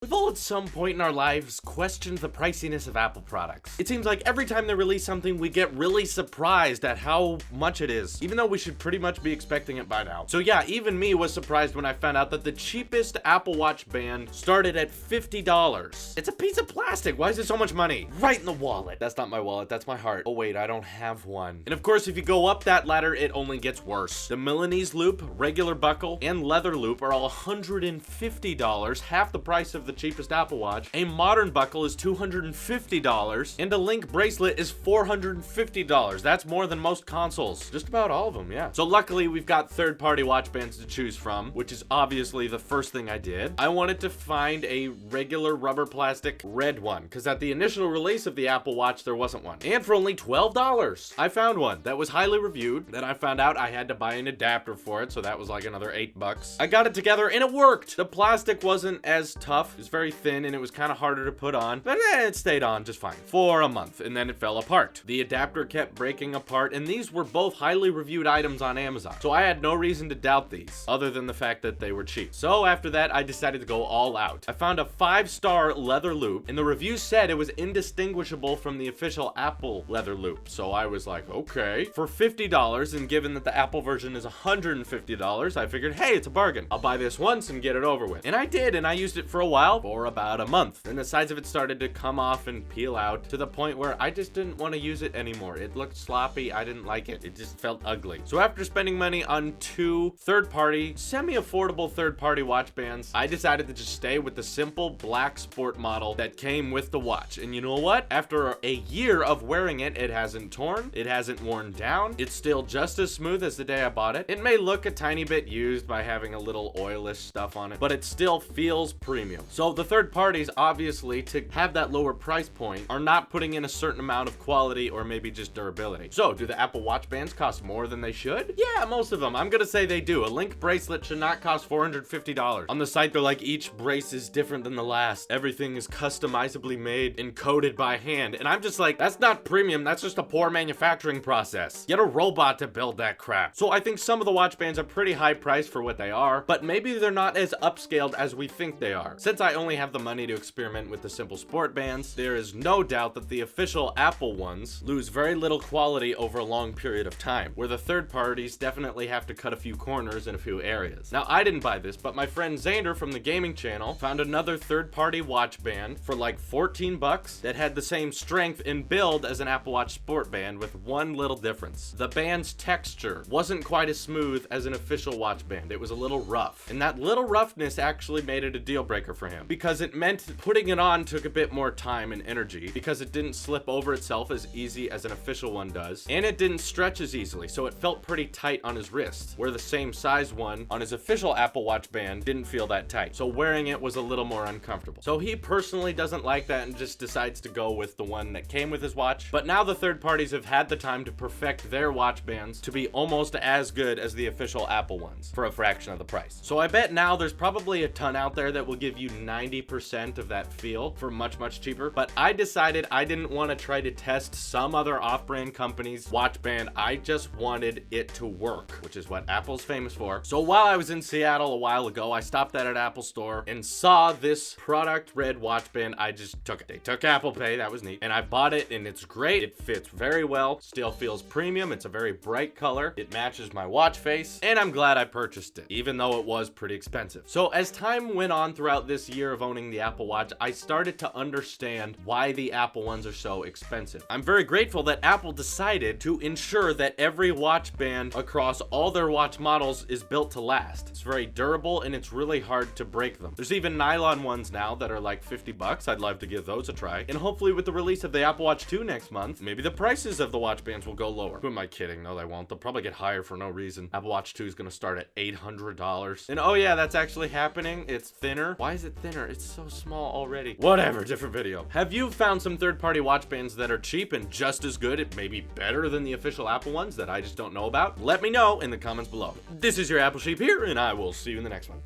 We've all at some point in our lives questioned the priciness of Apple products. It seems like every time they release something, we get really surprised at how much it is, even though we should pretty much be expecting it by now. So yeah, even me was surprised when I found out that the cheapest Apple Watch band started at $50. It's a piece of plastic. Why is it so much money? Right in the wallet. That's not my wallet, that's my heart. Oh wait, I don't have one. And of course, if you go up that ladder, it only gets worse. The Milanese loop, regular buckle, and leather loop are all $150, half the price of the cheapest Apple Watch. A modern buckle is $250, and a Link bracelet is $450. That's more than most consoles. Just about all of them, yeah. So luckily, we've got third-party watch bands to choose from, which is obviously the first thing I did. I wanted to find a regular rubber plastic red one, because at the initial release of the Apple Watch, there wasn't one. And for only $12, I found one that was highly reviewed. Then I found out I had to buy an adapter for it, so that was like another $8. I got it together and it worked. The plastic wasn't as tough. It was very thin and it was kind of harder to put on, but it stayed on just fine for a month, and then it fell apart. The adapter kept breaking apart, and these were both highly reviewed items on Amazon, so I had no reason to doubt these other than the fact that they were cheap. So after that, I decided to go all out. I found a 5-star leather loop, and the reviews said it was indistinguishable from the official Apple leather loop, so I was like, okay. For $50, and given that the Apple version is $150, I figured, hey, it's a bargain. I'll buy this once and get it over with. And I did, and I used it for a while, for about a month. Then the sides of it started to come off and peel out to the point where I just didn't want to use it anymore. It looked sloppy. I didn't like it. It just felt ugly. So after spending money on 2 third-party, semi-affordable third-party watch bands, I decided to just stay with the simple black sport model that came with the watch. And you know what? After a year of wearing it, it hasn't torn. It hasn't worn down. It's still just as smooth as the day I bought it. It may look a tiny bit used by having a little oilish stuff on it, but it still feels premium. So the third parties, obviously, to have that lower price point, are not putting in a certain amount of quality or maybe just durability. So do the Apple Watch bands cost more than they should? Yeah, most of them. I'm gonna say they do. A Link bracelet should not cost $450. On the site, they're like, each brace is different than the last. Everything is customizably made and coded by hand. And I'm just like, that's not premium. That's just a poor manufacturing process. Get a robot to build that crap. So I think some of the watch bands are pretty high priced for what they are, but maybe they're not as upscaled as we think they are. Since I only have the money to experiment with the simple sport bands, there is no doubt that the official Apple ones lose very little quality over a long period of time, where the third parties definitely have to cut a few corners in a few areas. Now, I didn't buy this, but my friend Xander from the gaming channel found another third-party watch band for like $14 that had the same strength and build as an Apple Watch sport band, with one little difference. The band's texture wasn't quite as smooth as an official watch band. It was a little rough, and that little roughness actually made it a deal breaker for him, because it meant putting it on took a bit more time and energy, because it didn't slip over itself as easy as an official one does, and it didn't stretch as easily, so it felt pretty tight on his wrist, where the same size one on his official Apple Watch band didn't feel that tight, so wearing it was a little more uncomfortable. So he personally doesn't like that and just decides to go with the one that came with his watch. But now the third parties have had the time to perfect their watch bands to be almost as good as the official Apple ones for a fraction of the price. So I bet now there's probably a ton out there that will give you 90% of that feel for much, much cheaper. But I decided I didn't want to try to test some other off-brand company's watch band. I just wanted it to work, which is what Apple's famous for. So while I was in Seattle a while ago, I stopped at an Apple store and saw this product red watch band. I just took it. They took Apple Pay. That was neat. And I bought it, and it's great. It fits very well. Still feels premium. It's a very bright color. It matches my watch face, and I'm glad I purchased it, even though it was pretty expensive. So as time went on throughout this year of owning the Apple Watch, I started to understand why the Apple ones are so expensive. I'm very grateful that Apple decided to ensure that every watch band across all their watch models is built to last. It's very durable, and it's really hard to break them. There's even nylon ones now that are like $50. I'd love to give those a try. And hopefully with the release of the Apple Watch 2 next month, maybe the prices of the watch bands will go lower. Who am I kidding? No, they won't. They'll probably get higher for no reason. Apple Watch 2 is going to start at $800. And oh yeah, that's actually happening. It's thinner. Why is it thinner? It's so small already. Whatever, different video. Have you found some third-party watch bands that are cheap and just as good, it may be better than the official Apple ones that I just don't know about? Let me know in the comments below. This is your Apple Sheep here, and I will see you in the next one.